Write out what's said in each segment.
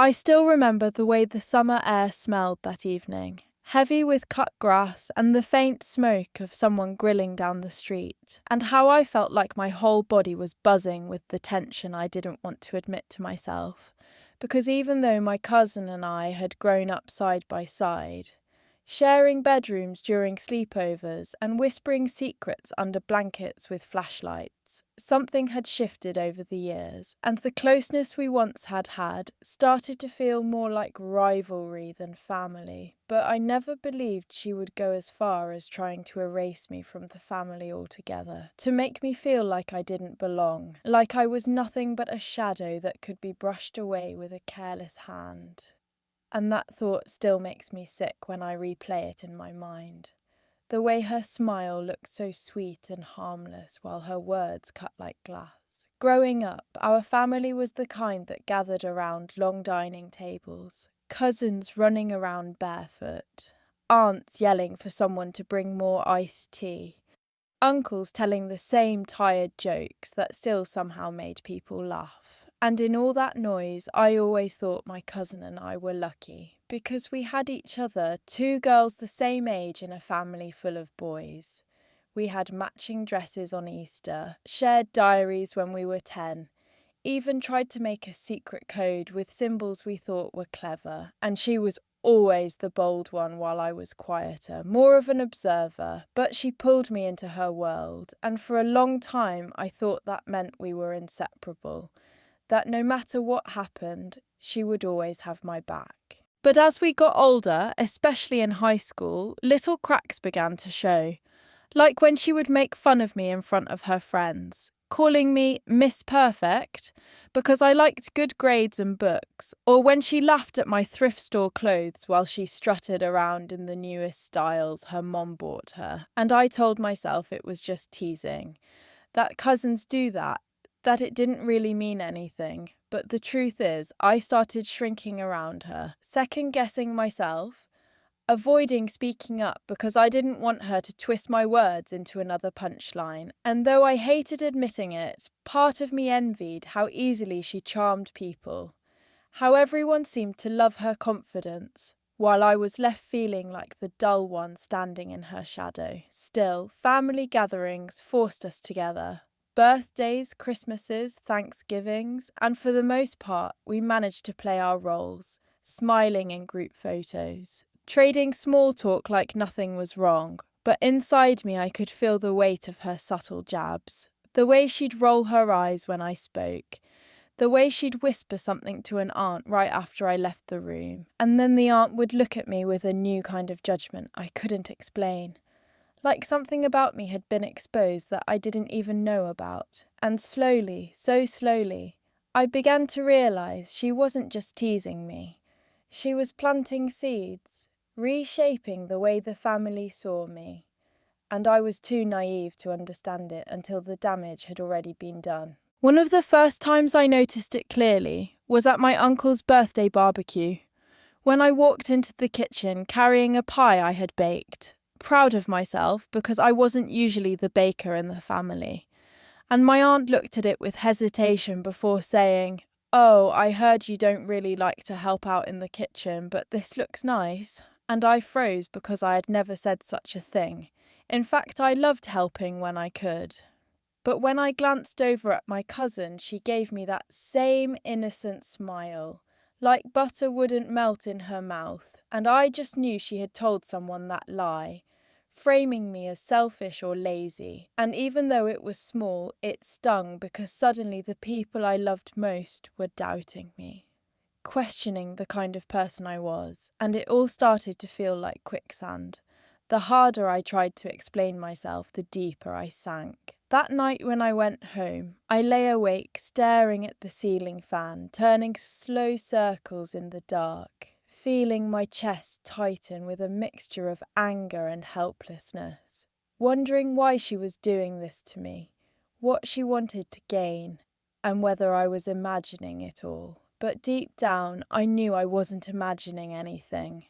I still remember the way the summer air smelled that evening, heavy with cut grass and the faint smoke of someone grilling down the street, and how I felt like my whole body was buzzing with the tension I didn't want to admit to myself, because even though my cousin and I had grown up side by side, sharing bedrooms during sleepovers and whispering secrets under blankets with flashlights, something had shifted over the years, and the closeness we once had started to feel more like rivalry than family. But I never believed she would go as far as trying to erase me from the family altogether, to make me feel like I didn't belong, like I was nothing but a shadow that could be brushed away with a careless hand. And that thought still makes me sick when I replay it in my mind. The way her smile looked so sweet and harmless while her words cut like glass. Growing up, our family was the kind that gathered around long dining tables, cousins running around barefoot, aunts yelling for someone to bring more iced tea, uncles telling the same tired jokes that still somehow made people laugh. And in all that noise, I always thought my cousin and I were lucky, because we had each other, two girls the same age in a family full of boys. We had matching dresses on Easter, shared diaries when we were 10, even tried to make a secret code with symbols we thought were clever, and she was always the bold one while I was quieter, more of an observer, but she pulled me into her world, and for a long time I thought that meant we were inseparable, that no matter what happened, she would always have my back. But as we got older, especially in high school, little cracks began to show, like when she would make fun of me in front of her friends, calling me Miss Perfect because I liked good grades and books, or when she laughed at my thrift store clothes while she strutted around in the newest styles her mom bought her, and I told myself it was just teasing, that cousins do that it didn't really mean anything. But the truth is, I started shrinking around her, second-guessing myself, avoiding speaking up because I didn't want her to twist my words into another punchline. And though I hated admitting it, part of me envied how easily she charmed people, how everyone seemed to love her confidence, while I was left feeling like the dull one standing in her shadow. Still, family gatherings forced us together. Birthdays, Christmases, Thanksgivings, and for the most part, we managed to play our roles, smiling in group photos, trading small talk like nothing was wrong. But inside me, I could feel the weight of her subtle jabs, the way she'd roll her eyes when I spoke, the way she'd whisper something to an aunt right after I left the room, and then the aunt would look at me with a new kind of judgment I couldn't explain. Like something about me had been exposed that I didn't even know about. And slowly, so slowly, I began to realise she wasn't just teasing me. She was planting seeds, reshaping the way the family saw me. And I was too naive to understand it until the damage had already been done. One of the first times I noticed it clearly was at my uncle's birthday barbecue, when I walked into the kitchen carrying a pie I had baked, proud of myself because I wasn't usually the baker in the family. And my aunt looked at it with hesitation before saying, "Oh, I heard you don't really like to help out in the kitchen, but this looks nice." And I froze because I had never said such a thing. In fact, I loved helping when I could. But when I glanced over at my cousin, she gave me that same innocent smile, like butter wouldn't melt in her mouth, and I just knew she had told someone that lie, framing me as selfish or lazy. And even though it was small, it stung because suddenly the people I loved most were doubting me, questioning the kind of person I was, and it all started to feel like quicksand. The harder I tried to explain myself, the deeper I sank. That night when I went home, I lay awake staring at the ceiling fan, turning slow circles in the dark, feeling my chest tighten with a mixture of anger and helplessness, wondering why she was doing this to me, what she wanted to gain, and whether I was imagining it all. But deep down, I knew I wasn't imagining anything.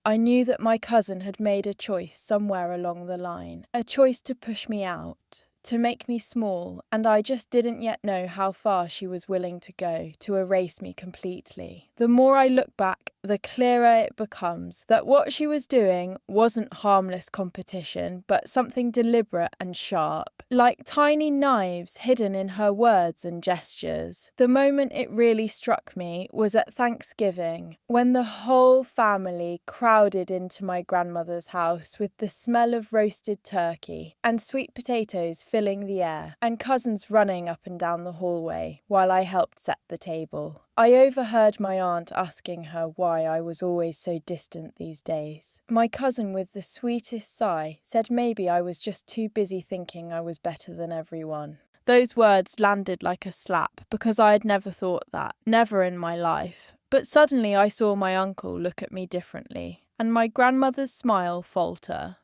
I knew that my cousin had made a choice somewhere along the line, a choice to push me out, to make me small, and I just didn't yet know how far she was willing to go to erase me completely. The more I look back, the clearer it becomes that what she was doing wasn't harmless competition, but something deliberate and sharp, like tiny knives hidden in her words and gestures. The moment it really struck me was at Thanksgiving, when the whole family crowded into my grandmother's house with the smell of roasted turkey and sweet potatoes filling the air, and cousins running up and down the hallway while I helped set the table. I overheard my aunt asking her why I was always so distant these days. My cousin, with the sweetest sigh, said maybe I was just too busy thinking I was better than everyone. Those words landed like a slap because I had never thought that, never in my life. But suddenly I saw my uncle look at me differently, and my grandmother's smile falter.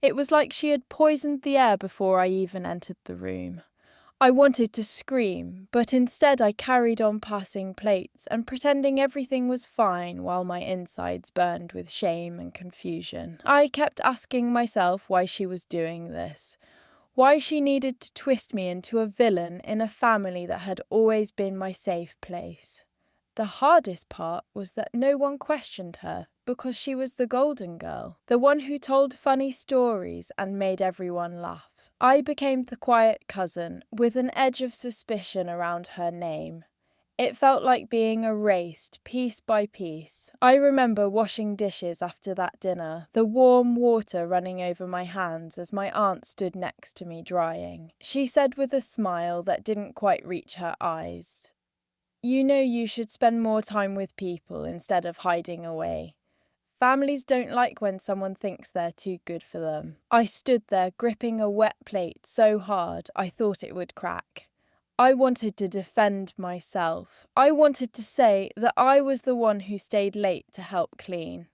It was like she had poisoned the air before I even entered the room. I wanted to scream, but instead I carried on passing plates and pretending everything was fine while my insides burned with shame and confusion. I kept asking myself why she was doing this, why she needed to twist me into a villain in a family that had always been my safe place. The hardest part was that no one questioned her because she was the golden girl, the one who told funny stories and made everyone laugh. I became the quiet cousin with an edge of suspicion around her name. It felt like being erased piece by piece. I remember washing dishes after that dinner, the warm water running over my hands as my aunt stood next to me drying. She said with a smile that didn't quite reach her eyes, "You know you should spend more time with people instead of hiding away. Families don't like when someone thinks they're too good for them." I stood there gripping a wet plate so hard I thought it would crack. I wanted to defend myself. I wanted to say that I was the one who stayed late to help clean,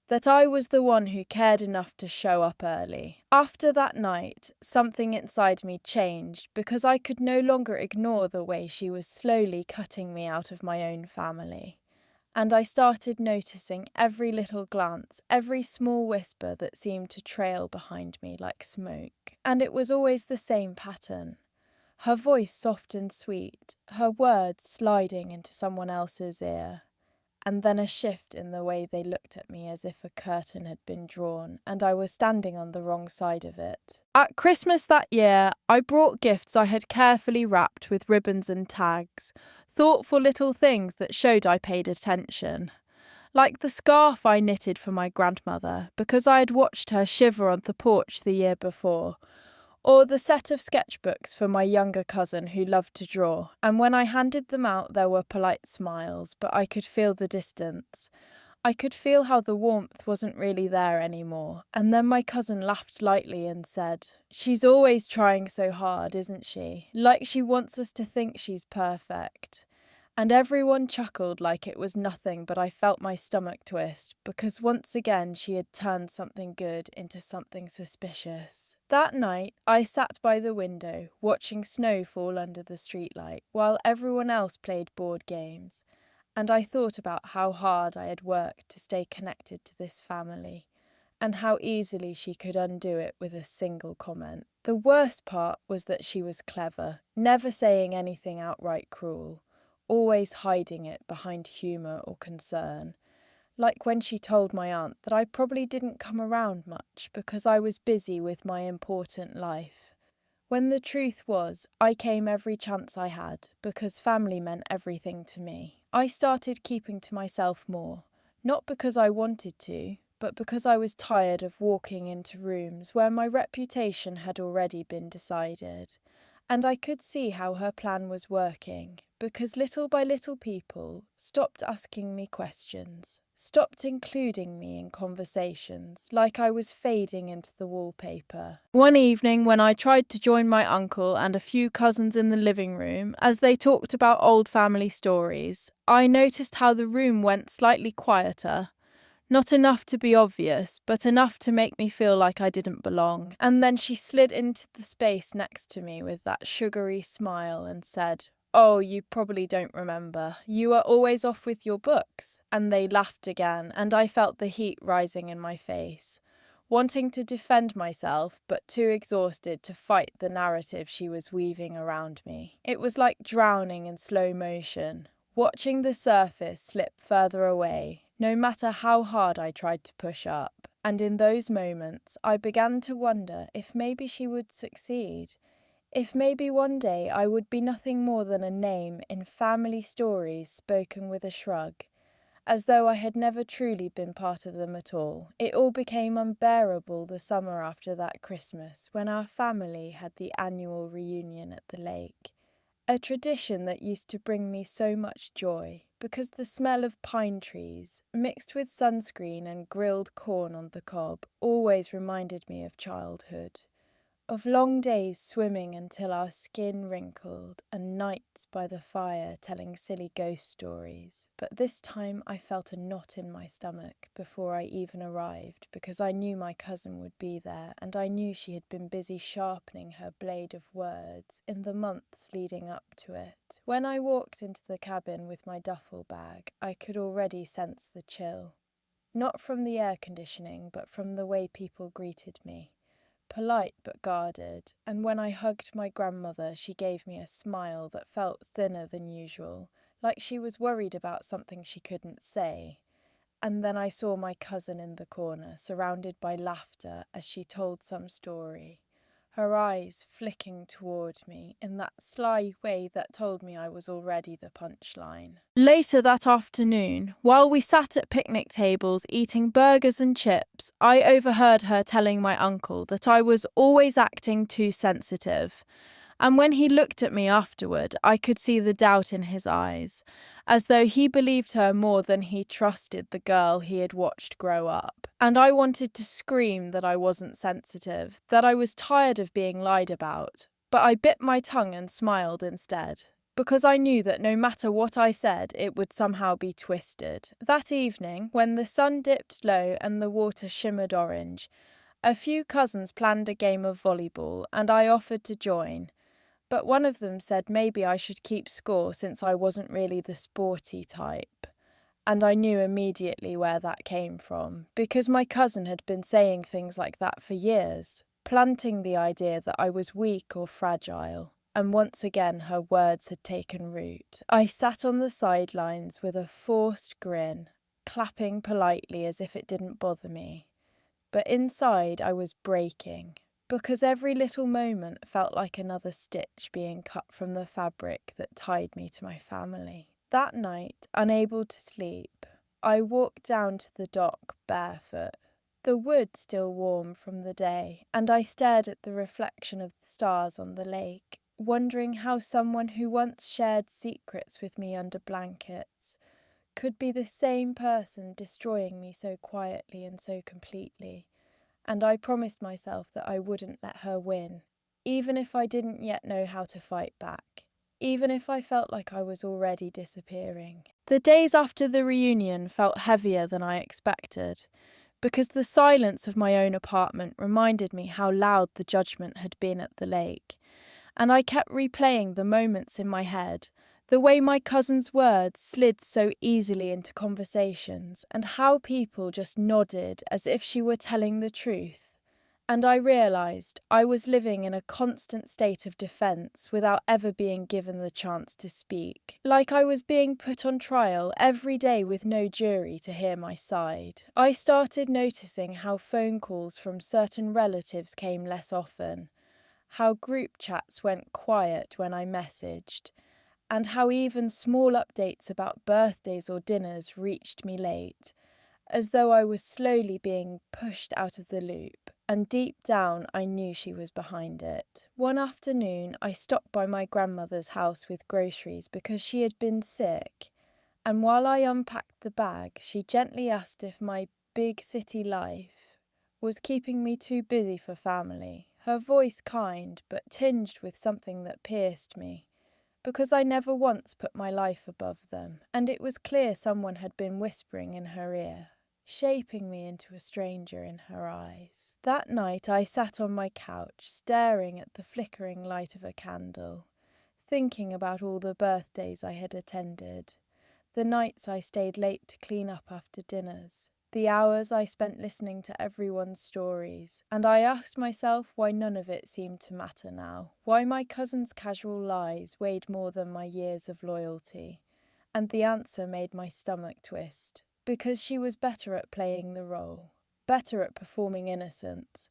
that I was the one who cared enough to show up early. After that night, something inside me changed because I could no longer ignore the way she was slowly cutting me out of my own family. And I started noticing every little glance, every small whisper that seemed to trail behind me like smoke. And it was always the same pattern. Her voice soft and sweet, her words sliding into someone else's ear. And then a shift in the way they looked at me as if a curtain had been drawn and I was standing on the wrong side of it. At Christmas that year, I brought gifts I had carefully wrapped with ribbons and tags, thoughtful little things that showed I paid attention. Like the scarf I knitted for my grandmother because I had watched her shiver on the porch the year before, or the set of sketchbooks for my younger cousin who loved to draw, and when I handed them out there were polite smiles, but I could feel the distance. I could feel how the warmth wasn't really there anymore, and then my cousin laughed lightly and said, "She's always trying so hard, isn't she? Like she wants us to think she's perfect." And everyone chuckled like it was nothing, but I felt my stomach twist, because once again she had turned something good into something suspicious. That night, I sat by the window, watching snow fall under the streetlight, while everyone else played board games, and I thought about how hard I had worked to stay connected to this family, and how easily she could undo it with a single comment. The worst part was that she was clever, never saying anything outright cruel, always hiding it behind humour or concern. Like when she told my aunt that I probably didn't come around much because I was busy with my important life. When the truth was, I came every chance I had because family meant everything to me. I started keeping to myself more, not because I wanted to, but because I was tired of walking into rooms where my reputation had already been decided. And I could see how her plan was working, because little by little people stopped asking me questions, stopped including me in conversations, like I was fading into the wallpaper. One evening when I tried to join my uncle and a few cousins in the living room as they talked about old family stories, I noticed how the room went slightly quieter. Not enough to be obvious, but enough to make me feel like I didn't belong. And then she slid into the space next to me with that sugary smile and said, "Oh, you probably don't remember. You are always off with your books." And they laughed again, and I felt the heat rising in my face. wanting to defend myself but too exhausted to fight the narrative she was weaving around me. It was like drowning in slow motion, watching the surface slip further away, no matter how hard I tried to push up. And in those moments, I began to wonder if maybe she would succeed. If maybe one day I would be nothing more than a name in family stories spoken with a shrug, as though I had never truly been part of them at all. It all became unbearable the summer after that Christmas, when our family had the annual reunion at the lake. A tradition that used to bring me so much joy, because the smell of pine trees, mixed with sunscreen and grilled corn on the cob, always reminded me of childhood. Of long days swimming until our skin wrinkled, and nights by the fire telling silly ghost stories. But this time I felt a knot in my stomach before I even arrived, because I knew my cousin would be there, and I knew she had been busy sharpening her blade of words in the months leading up to it. When I walked into the cabin with my duffel bag, I could already sense the chill. Not from the air conditioning, but from the way people greeted me. Polite but guarded, and when I hugged my grandmother, she gave me a smile that felt thinner than usual, like she was worried about something she couldn't say. And then I saw my cousin in the corner, surrounded by laughter as she told some story, her eyes flicking toward me in that sly way that told me I was already the punchline. Later that afternoon, while we sat at picnic tables eating burgers and chips, I overheard her telling my uncle that I was always acting too sensitive. And when he looked at me afterward, I could see the doubt in his eyes, as though he believed her more than he trusted the girl he had watched grow up. And I wanted to scream that I wasn't sensitive, that I was tired of being lied about, but I bit my tongue and smiled instead, because I knew that no matter what I said, it would somehow be twisted. That evening, when the sun dipped low and the water shimmered orange, a few cousins planned a game of volleyball, and I offered to join. But one of them said maybe I should keep score since I wasn't really the sporty type. And I knew immediately where that came from, because my cousin had been saying things like that for years, planting the idea that I was weak or fragile. And once again her words had taken root. I sat on the sidelines with a forced grin, clapping politely as if it didn't bother me. But inside I was breaking, because every little moment felt like another stitch being cut from the fabric that tied me to my family. That night, unable to sleep, I walked down to the dock barefoot, the wood still warm from the day, and I stared at the reflection of the stars on the lake, wondering how someone who once shared secrets with me under blankets could be the same person destroying me so quietly and so completely. And I promised myself that I wouldn't let her win, even if I didn't yet know how to fight back, even if I felt like I was already disappearing. The days after the reunion felt heavier than I expected, because the silence of my own apartment reminded me how loud the judgment had been at the lake, and I kept replaying the moments in my head, the way my cousin's words slid so easily into conversations, and how people just nodded as if she were telling the truth. And I realised I was living in a constant state of defence without ever being given the chance to speak, like I was being put on trial every day with no jury to hear my side. I started noticing how phone calls from certain relatives came less often, how group chats went quiet when I messaged, and how even small updates about birthdays or dinners reached me late, as though I was slowly being pushed out of the loop, and deep down I knew she was behind it. One afternoon I stopped by my grandmother's house with groceries because she had been sick, and while I unpacked the bag, she gently asked if my big city life was keeping me too busy for family, her voice kind but tinged with something that pierced me, because I never once put my life above them, and it was clear someone had been whispering in her ear, shaping me into a stranger in her eyes. That night I sat on my couch, staring at the flickering light of a candle, thinking about all the birthdays I had attended, the nights I stayed late to clean up after dinners, the hours I spent listening to everyone's stories, and I asked myself why none of it seemed to matter now, why my cousin's casual lies weighed more than my years of loyalty. And the answer made my stomach twist, because she was better at playing the role, better at performing innocence,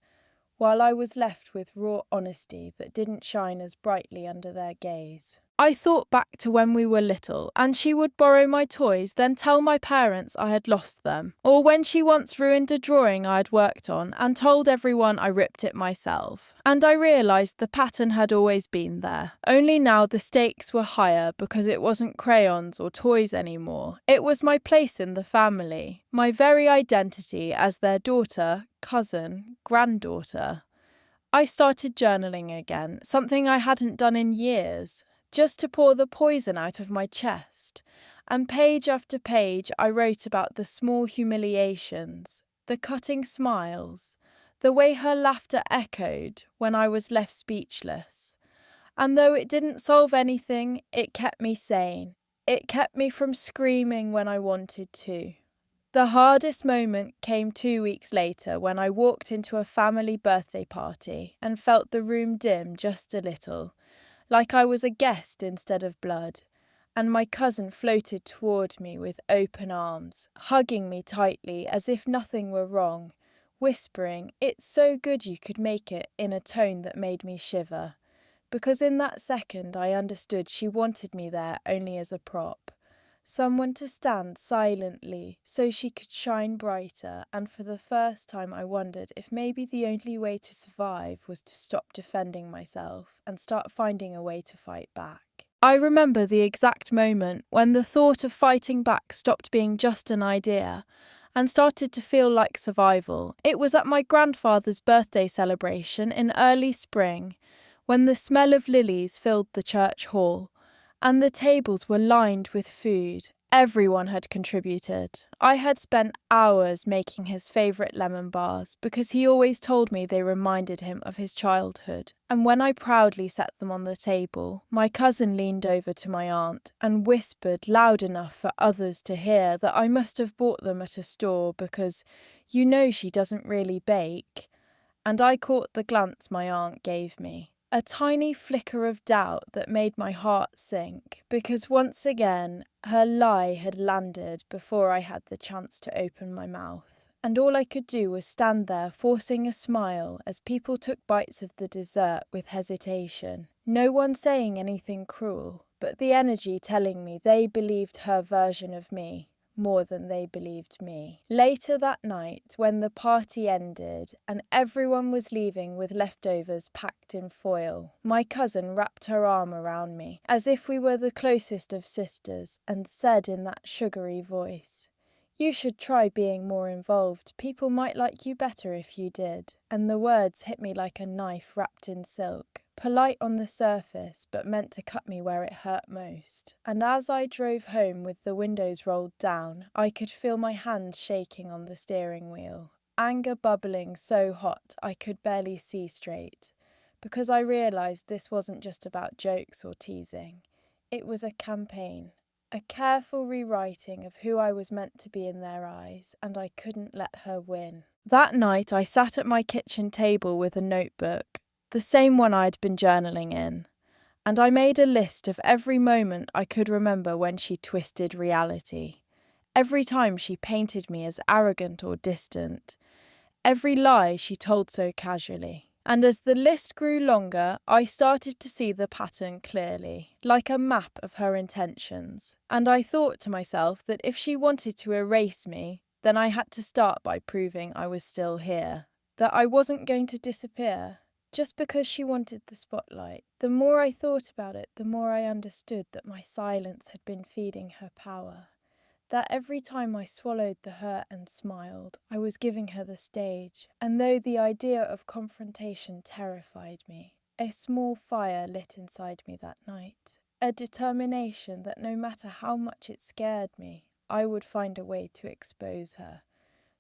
while I was left with raw honesty that didn't shine as brightly under their gaze. I thought back to when we were little, and she would borrow my toys, then tell my parents I had lost them. Or when she once ruined a drawing I had worked on and told everyone I ripped it myself. And I realised the pattern had always been there. Only now the stakes were higher because it wasn't crayons or toys anymore. It was my place in the family, my very identity as their daughter, cousin, granddaughter. I started journaling again, something I hadn't done in years, just to pour the poison out of my chest. And page after page I wrote about the small humiliations, the cutting smiles, the way her laughter echoed when I was left speechless. And though it didn't solve anything, it kept me sane. It kept me from screaming when I wanted to. The hardest moment came 2 weeks later when I walked into a family birthday party and felt the room dim just a little, like I was a guest instead of blood, and my cousin floated toward me with open arms, hugging me tightly as if nothing were wrong, whispering, "It's so good you could make it," in a tone that made me shiver, because in that second I understood she wanted me there only as a prop. Someone to stand silently so she could shine brighter, and for the first time I wondered if maybe the only way to survive was to stop defending myself and start finding a way to fight back. I remember the exact moment when the thought of fighting back stopped being just an idea and started to feel like survival. It was at my grandfather's birthday celebration in early spring, when the smell of lilies filled the church hall, and the tables were lined with food. Everyone had contributed. I had spent hours making his favourite lemon bars because he always told me they reminded him of his childhood. And when I proudly set them on the table, my cousin leaned over to my aunt and whispered loud enough for others to hear that I must have bought them at a store because, you know, she doesn't really bake. And I caught the glance my aunt gave me. A tiny flicker of doubt that made my heart sink, because once again her lie had landed before I had the chance to open my mouth. And all I could do was stand there forcing a smile as people took bites of the dessert with hesitation. No one saying anything cruel, but the energy telling me they believed her version of me more than they believed me. Later that night, when the party ended and everyone was leaving with leftovers packed in foil, my cousin wrapped her arm around me, as if we were the closest of sisters, and said in that sugary voice, "You should try being more involved. People might like you better if you did." And the words hit me like a knife wrapped in silk. Polite on the surface, but meant to cut me where it hurt most. And as I drove home with the windows rolled down, I could feel my hands shaking on the steering wheel, anger bubbling so hot I could barely see straight, because I realised this wasn't just about jokes or teasing. It was a campaign, a careful rewriting of who I was meant to be in their eyes, and I couldn't let her win. That night I sat at my kitchen table with a notebook, the same one I'd been journaling in, and I made a list of every moment I could remember when she twisted reality, every time she painted me as arrogant or distant, every lie she told so casually. And as the list grew longer, I started to see the pattern clearly, like a map of her intentions, and I thought to myself that if she wanted to erase me, then I had to start by proving I was still here, that I wasn't going to disappear. Just because she wanted the spotlight. The more I thought about it, the more I understood that my silence had been feeding her power. That every time I swallowed the hurt and smiled, I was giving her the stage. And though the idea of confrontation terrified me, a small fire lit inside me that night. A determination that no matter how much it scared me, I would find a way to expose her.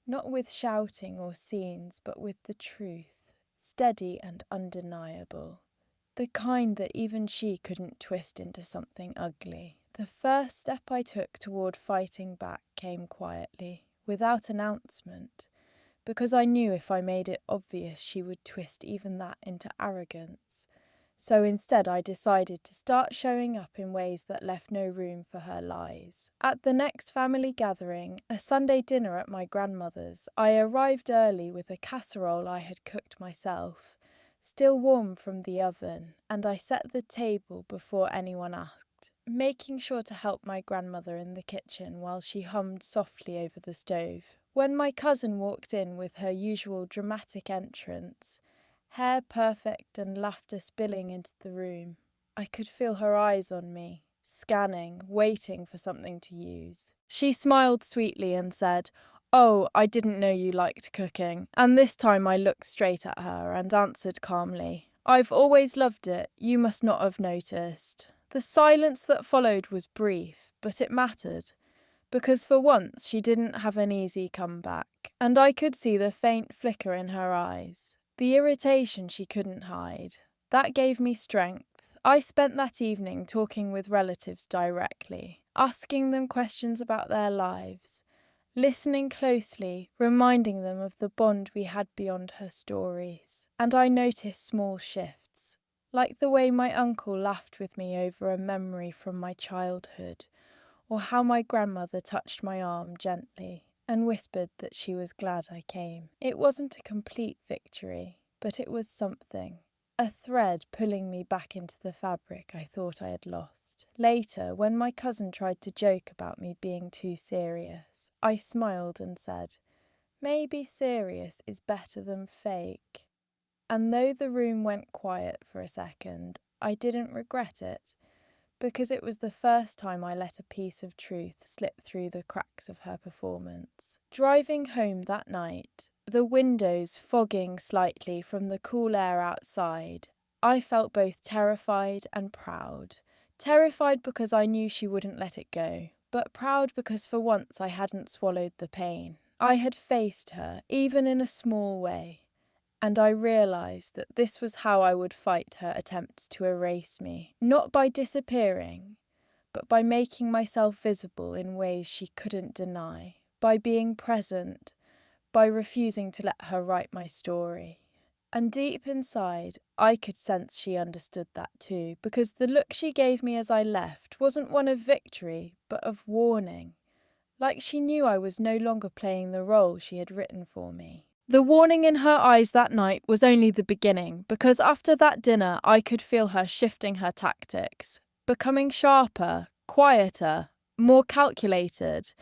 Not with shouting or scenes, but with the truth. Steady and undeniable, the kind that even she couldn't twist into something ugly. The first step I took toward fighting back came quietly, without announcement, because I knew if I made it obvious she would twist even that into arrogance. So instead I decided to start showing up in ways that left no room for her lies. At the next family gathering, a Sunday dinner at my grandmother's, I arrived early with a casserole I had cooked myself, still warm from the oven, and I set the table before anyone asked, making sure to help my grandmother in the kitchen while she hummed softly over the stove. When my cousin walked in with her usual dramatic entrance, hair perfect and laughter spilling into the room, I could feel her eyes on me, scanning, waiting for something to use. She smiled sweetly and said, "Oh, I didn't know you liked cooking." And this time I looked straight at her and answered calmly, "I've always loved it. You must not have noticed." The silence that followed was brief, but it mattered, because for once she didn't have an easy comeback, and I could see the faint flicker in her eyes, the irritation she couldn't hide. That gave me strength. I spent that evening talking with relatives directly, asking them questions about their lives, listening closely, reminding them of the bond we had beyond her stories. And I noticed small shifts, like the way my uncle laughed with me over a memory from my childhood, or how my grandmother touched my arm gently and whispered that she was glad I came. It wasn't a complete victory, but it was something, a thread pulling me back into the fabric I thought I had lost. Later, when my cousin tried to joke about me being too serious, I smiled and said, "Maybe serious is better than fake." And though the room went quiet for a second, I didn't regret it, because it was the first time I let a piece of truth slip through the cracks of her performance. Driving home that night, the windows fogging slightly from the cool air outside, I felt both terrified and proud. Terrified because I knew she wouldn't let it go, but proud because for once I hadn't swallowed the pain. I had faced her, even in a small way, and I realised that this was how I would fight her attempts to erase me, not by disappearing, but by making myself visible in ways she couldn't deny, by being present, by refusing to let her write my story. And deep inside, I could sense she understood that too, because the look she gave me as I left wasn't one of victory, but of warning, like she knew I was no longer playing the role she had written for me. The warning in her eyes that night was only the beginning, because after that dinner I could feel her shifting her tactics, becoming sharper, quieter, more calculated,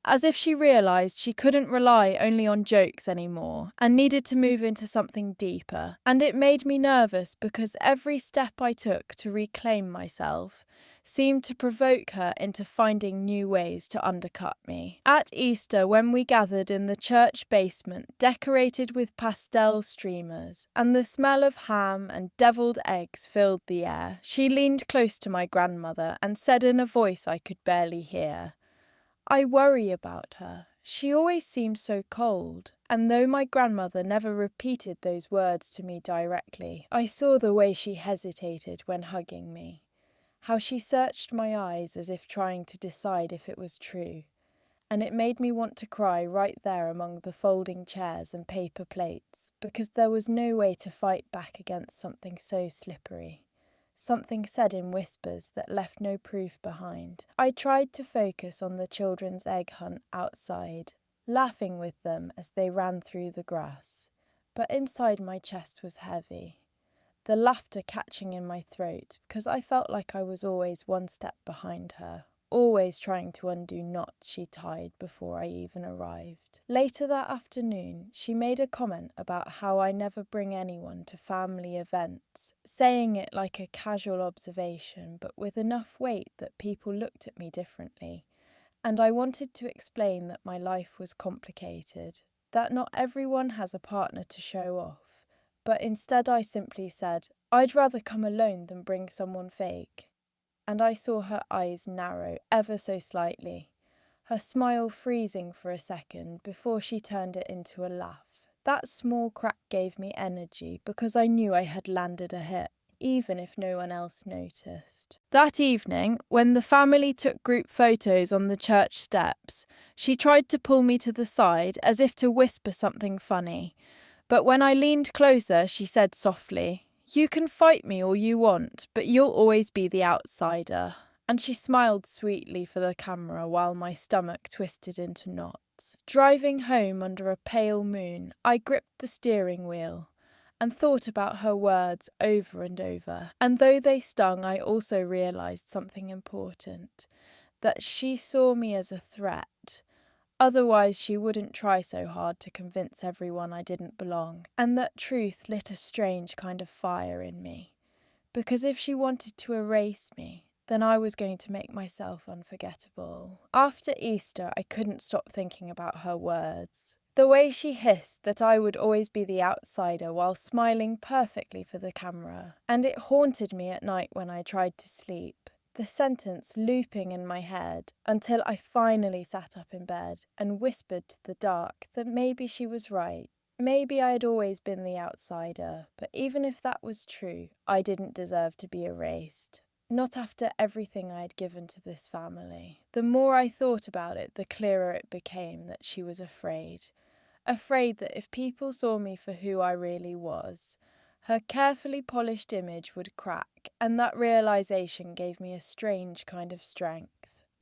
as if she realised she couldn't rely only on jokes anymore and needed to move into something deeper. And it made me nervous because every step I took to reclaim myself seemed to provoke her into finding new ways to undercut me. At Easter, when we gathered in the church basement decorated with pastel streamers, and the smell of ham and devilled eggs filled the air, she leaned close to my grandmother and said in a voice I could barely hear, "I worry about her. She always seems so cold." And though my grandmother never repeated those words to me directly, I saw the way she hesitated when hugging me, how she searched my eyes as if trying to decide if it was true, and it made me want to cry right there among the folding chairs and paper plates, because there was no way to fight back against something so slippery. Something said in whispers that left no proof behind. I tried to focus on the children's egg hunt outside, laughing with them as they ran through the grass. But inside my chest was heavy, the laughter catching in my throat, because I felt like I was always one step behind her, always trying to undo knots she tied before I even arrived. Later that afternoon, she made a comment about how I never bring anyone to family events, saying it like a casual observation, but with enough weight that people looked at me differently. And I wanted to explain that my life was complicated, that not everyone has a partner to show off, but instead I simply said, "I'd rather come alone than bring someone fake." And I saw her eyes narrow ever so slightly, her smile freezing for a second before she turned it into a laugh. That small crack gave me energy because I knew I had landed a hit. even if no one else noticed. That evening, when the family took group photos on the church steps, she tried to pull me to the side as if to whisper something funny. But when I leaned closer, she said softly, "You can fight me all you want, but you'll always be the outsider." And she smiled sweetly for the camera while my stomach twisted into knots. Driving home under a pale moon, I gripped the steering wheel and thought about her words over and over. And though they stung, I also realised something important, that she saw me as a threat. Otherwise, she wouldn't try so hard to convince everyone I didn't belong. And that truth lit a strange kind of fire in me. Because if she wanted to erase me, then I was going to make myself unforgettable. After Easter, I couldn't stop thinking about her words. The way she hissed that I would always be the outsider while smiling perfectly for the camera. And it haunted me at night when I tried to sleep. The sentence looping in my head until I finally sat up in bed and whispered to the dark that maybe she was right. Maybe I had always been the outsider, but even if that was true, I didn't deserve to be erased. Not after everything I had given to this family. The more I thought about it, the clearer it became that she was afraid. Afraid that if people saw me for who I really was, her carefully polished image would crack, and that realization gave me a strange kind of strength.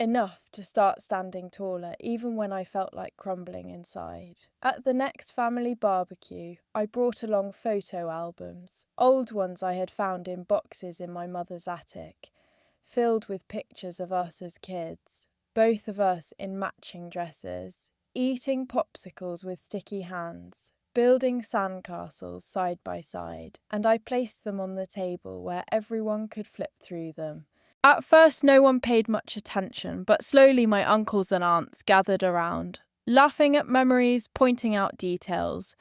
Enough to start standing taller even when I felt like crumbling inside. At the next family barbecue, I brought along photo albums, old ones I had found in boxes in my mother's attic, filled with pictures of us as kids, both of us in matching dresses, eating popsicles with sticky hands, building sandcastles side by side, and I placed them on the table where everyone could flip through them. At first, no one paid much attention, but slowly my uncles and aunts gathered around, laughing at memories, pointing out details.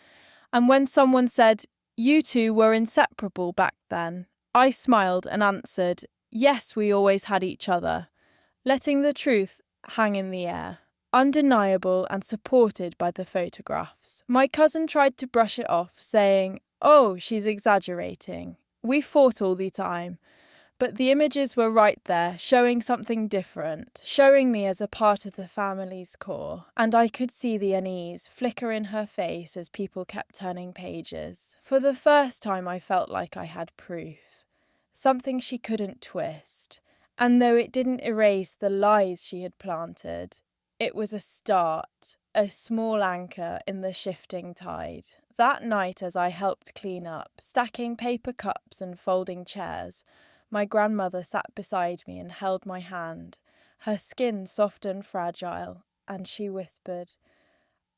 And when someone said, "You two were inseparable back then," I smiled and answered, "Yes, we always had each other," letting the truth hang in the air, undeniable and supported by the photographs. My cousin tried to brush it off, saying, "Oh, she's exaggerating. We fought all the time." But the images were right there, showing something different, showing me as a part of the family's core. And I could see the unease flicker in her face as people kept turning pages. For the first time, I felt like I had proof. Something she couldn't twist. And though it didn't erase the lies she had planted, it was a start, a small anchor in the shifting tide. That night, as I helped clean up, stacking paper cups and folding chairs, my grandmother sat beside me and held my hand, her skin soft and fragile, and she whispered,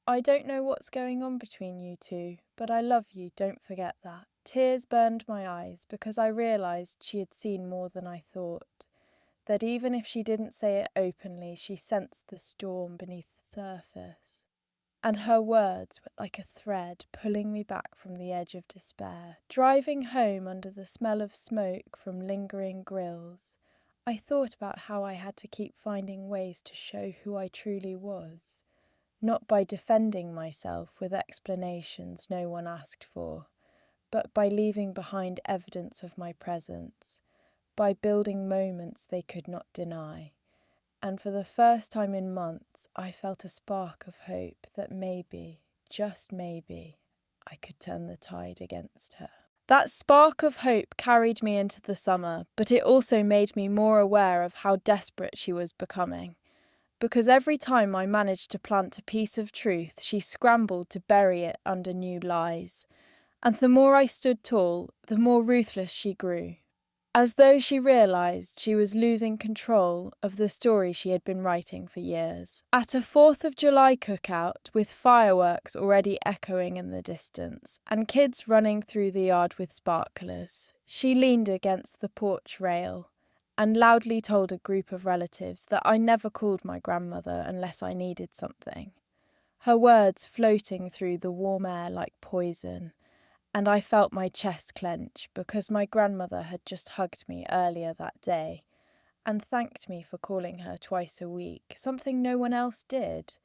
"I don't know what's going on between you two, but I love you, don't forget that." Tears burned my eyes because I realised she had seen more than I thought, that even if she didn't say it openly, she sensed the storm beneath the surface. And her words were like a thread pulling me back from the edge of despair. Driving home under the smell of smoke from lingering grills, I thought about how I had to keep finding ways to show who I truly was, not by defending myself with explanations no one asked for, but by leaving behind evidence of my presence, by building moments they could not deny. And for the first time in months, I felt a spark of hope that maybe, just maybe, I could turn the tide against her. That spark of hope carried me into the summer, but it also made me more aware of how desperate she was becoming. Because every time I managed to plant a piece of truth, she scrambled to bury it under new lies. And the more I stood tall, the more ruthless she grew. As though she realised she was losing control of the story she had been writing for years. At a 4th of July cookout, with fireworks already echoing in the distance, and kids running through the yard with sparklers, she leaned against the porch rail and loudly told a group of relatives that I never called my grandmother unless I needed something. Her words floating through the warm air like poison, and I felt my chest clench because my grandmother had just hugged me earlier that day and thanked me for calling her twice a week, something no one else did.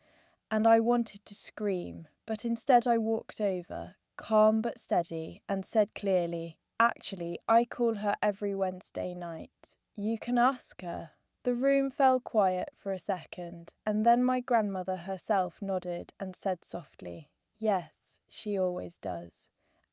And I wanted to scream, but instead I walked over, calm but steady, and said clearly, Actually, I call her every Wednesday night. You can ask her." The room fell quiet for a second, and then my grandmother herself nodded and said softly, "Yes, she always does."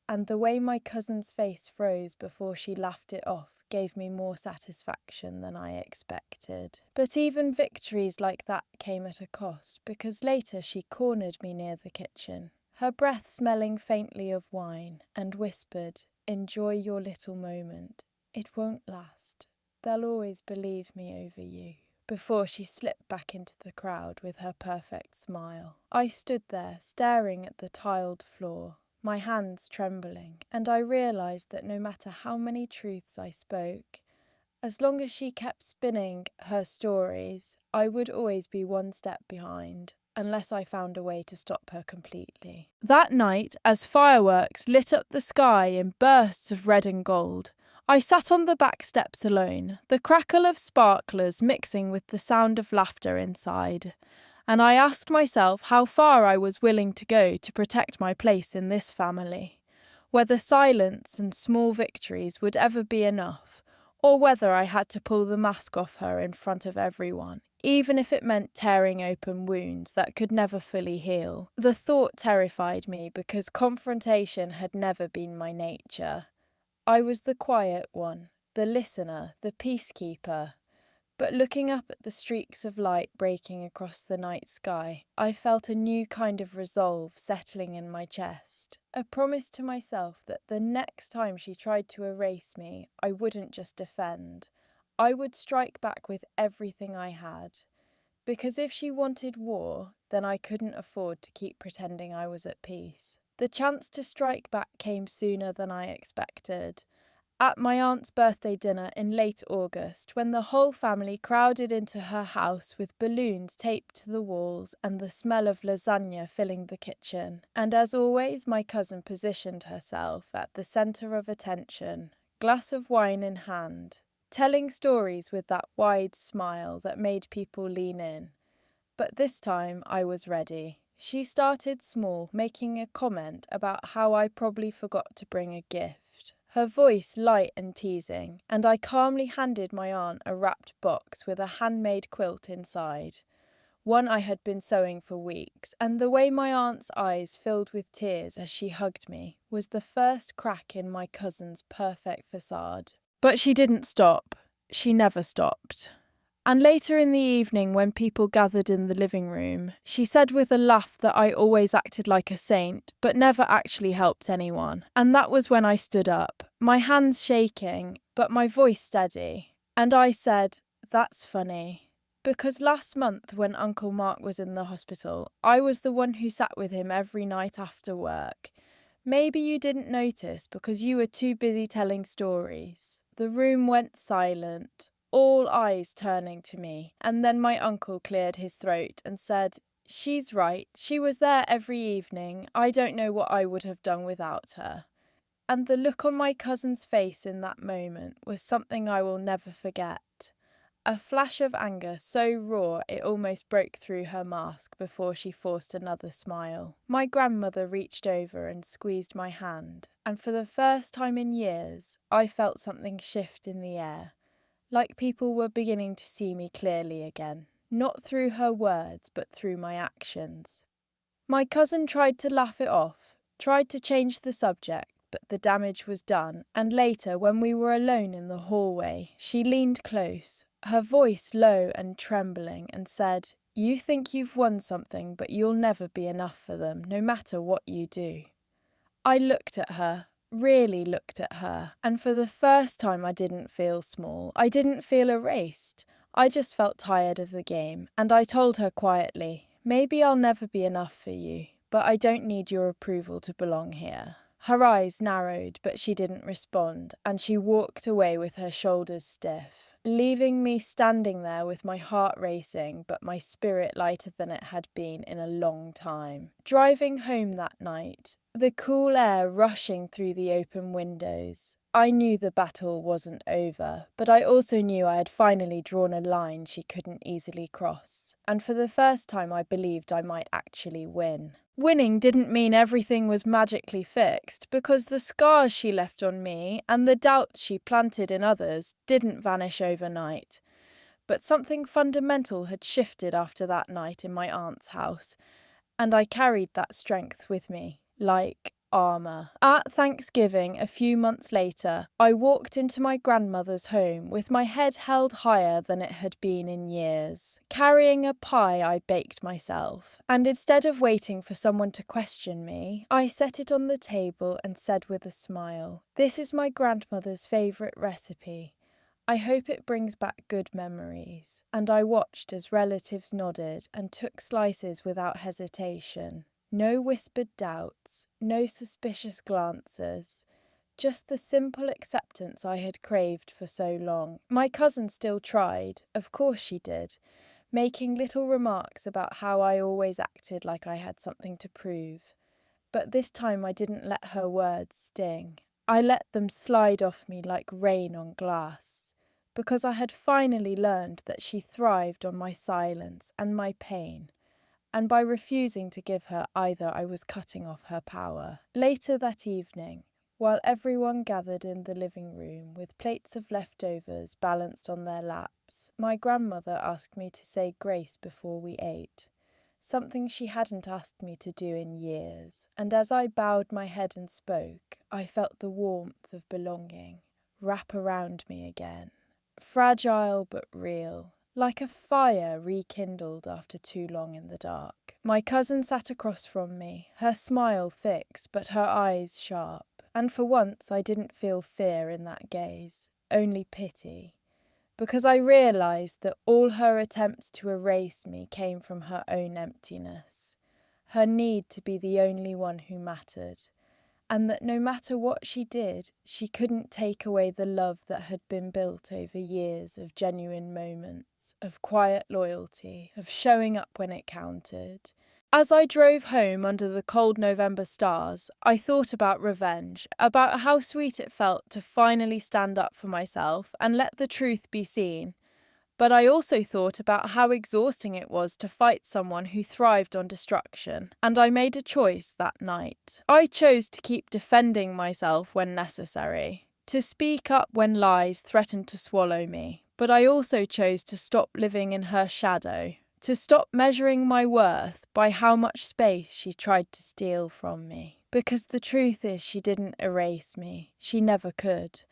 And the way my cousin's face froze before she laughed it off gave me more satisfaction than I expected. But even victories like that came at a cost, because later she cornered me near the kitchen, her breath smelling faintly of wine, and whispered, "Enjoy your little moment. It won't last. They'll always believe me over you," before she slipped back into the crowd with her perfect smile. I stood there, staring at the tiled floor, my hands trembling, and I realised that no matter how many truths I spoke, as long as she kept spinning her stories, I would always be one step behind, unless I found a way to stop her completely. That night, as fireworks lit up the sky in bursts of red and gold, I sat on the back steps alone, the crackle of sparklers mixing with the sound of laughter inside, and I asked myself how far I was willing to go to protect my place in this family, whether silence and small victories would ever be enough, or whether I had to pull the mask off her in front of everyone, even if it meant tearing open wounds that could never fully heal. The thought terrified me because confrontation had never been my nature. I was the quiet one, the listener, the peacekeeper. But looking up at the streaks of light breaking across the night sky, I felt a new kind of resolve settling in my chest, a promise to myself that the next time she tried to erase me, I wouldn't just defend. I would strike back with everything I had. Because if she wanted war, then I couldn't afford to keep pretending I was at peace. The chance to strike back came sooner than I expected. At my aunt's birthday dinner in late August, when the whole family crowded into her house with balloons taped to the walls and the smell of lasagna filling the kitchen, and as always my cousin positioned herself at the centre of attention, glass of wine in hand, telling stories with that wide smile that made people lean in. But this time I was ready. She started small, making a comment about how I probably forgot to bring a gift. Her voice light and teasing, and I calmly handed my aunt a wrapped box with a handmade quilt inside, one I had been sewing for weeks, and the way my aunt's eyes filled with tears as she hugged me was the first crack in my cousin's perfect facade. But she didn't stop. She never stopped. And later in the evening, when people gathered in the living room, she said with a laugh that I always acted like a saint, but never actually helped anyone. And that was when I stood up, my hands shaking, but my voice steady. And I said, "That's funny. Because last month, when Uncle Mark was in the hospital, I was the one who sat with him every night after work. Maybe you didn't notice because you were too busy telling stories." The room went silent, all eyes turning to me, and then my uncle cleared his throat and said, "She's right. She was there every evening. I don't know what I would have done without her." And the look on my cousin's face in that moment was something I will never forget. A flash of anger so raw it almost broke through her mask before she forced another smile. My grandmother reached over and squeezed my hand, and for the first time in years, I felt something shift in the air. Like people were beginning to see me clearly again, not through her words, but through my actions. My cousin tried to laugh it off, tried to change the subject, but the damage was done, and later, when we were alone in the hallway, she leaned close, her voice low and trembling, and said, "You think you've won something, but you'll never be enough for them, no matter what you do." I looked at her. Really looked at her, and for the first time I didn't feel small. I didn't feel erased. I just felt tired of the game, and I told her quietly, "Maybe I'll never be enough for you, but I don't need your approval to belong here." Her eyes narrowed, but she didn't respond, and she walked away with her shoulders stiff, leaving me standing there with my heart racing, but my spirit lighter than it had been in a long time. Driving home that night, the cool air rushing through the open windows, I knew the battle wasn't over, but I also knew I had finally drawn a line she couldn't easily cross, and for the first time I believed I might actually win. Winning didn't mean everything was magically fixed, because the scars she left on me and the doubts she planted in others didn't vanish overnight. But something fundamental had shifted after that night in my aunt's house, and I carried that strength with me, like armour. At Thanksgiving, a few months later, I walked into my grandmother's home with my head held higher than it had been in years, carrying a pie I baked myself, and instead of waiting for someone to question me, I set it on the table and said with a smile, "This is my grandmother's favourite recipe. I hope it brings back good memories." And I watched as relatives nodded and took slices without hesitation. No whispered doubts, no suspicious glances, just the simple acceptance I had craved for so long. My cousin still tried, of course she did, making little remarks about how I always acted like I had something to prove. But this time I didn't let her words sting. I let them slide off me like rain on glass, because I had finally learned that she thrived on my silence and my pain, and by refusing to give her either, I was cutting off her power. Later that evening, while everyone gathered in the living room with plates of leftovers balanced on their laps, my grandmother asked me to say grace before we ate, something she hadn't asked me to do in years, and as I bowed my head and spoke, I felt the warmth of belonging wrap around me again. Fragile but real, like a fire rekindled after too long in the dark. My cousin sat across from me, her smile fixed but her eyes sharp, and for once I didn't feel fear in that gaze, only pity, because I realised that all her attempts to erase me came from her own emptiness, her need to be the only one who mattered, and that no matter what she did, she couldn't take away the love that had been built over years of genuine moments, of quiet loyalty, of showing up when it counted. As I drove home under the cold November stars, I thought about revenge, about how sweet it felt to finally stand up for myself and let the truth be seen. But I also thought about how exhausting it was to fight someone who thrived on destruction, and I made a choice that night. I chose to keep defending myself when necessary, to speak up when lies threatened to swallow me, but I also chose to stop living in her shadow, to stop measuring my worth by how much space she tried to steal from me. Because the truth is, she didn't erase me, she never could,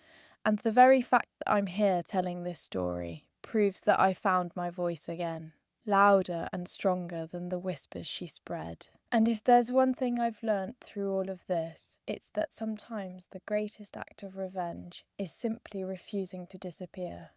and the very fact that I'm here telling this story proves that I found my voice again, louder and stronger than the whispers she spread. And if there's one thing I've learnt through all of this, it's that sometimes the greatest act of revenge is simply refusing to disappear.